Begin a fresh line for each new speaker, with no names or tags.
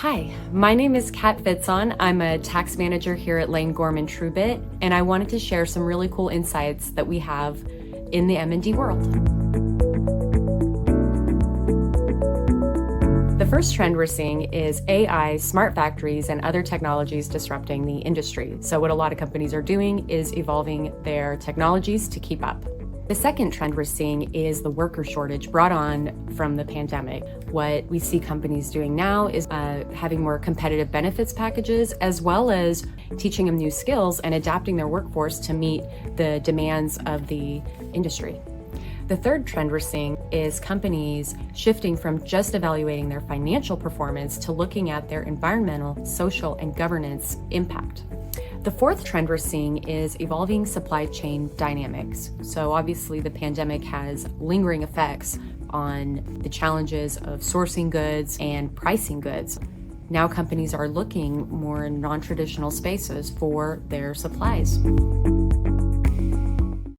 Hi, my name is Kat Fitzon. I'm a tax manager here at Lane Gorman Truebit, and I wanted to share some really cool insights that we have in the M&D world. The first trend we're seeing is AI, smart factories, and other technologies disrupting the industry. So what a lot of companies are doing is evolving their technologies to keep up. The second trend we're seeing is the worker shortage brought on from the pandemic. What we see companies doing now is having more competitive benefits packages, as well as teaching them new skills and adapting their workforce to meet the demands of the industry. The third trend we're seeing is companies shifting from just evaluating their financial performance to looking at their environmental, social, and governance impact. The fourth trend we're seeing is evolving supply chain dynamics. So obviously the pandemic has lingering effects on the challenges of sourcing goods and pricing goods. Now companies are looking more in non-traditional spaces for their supplies.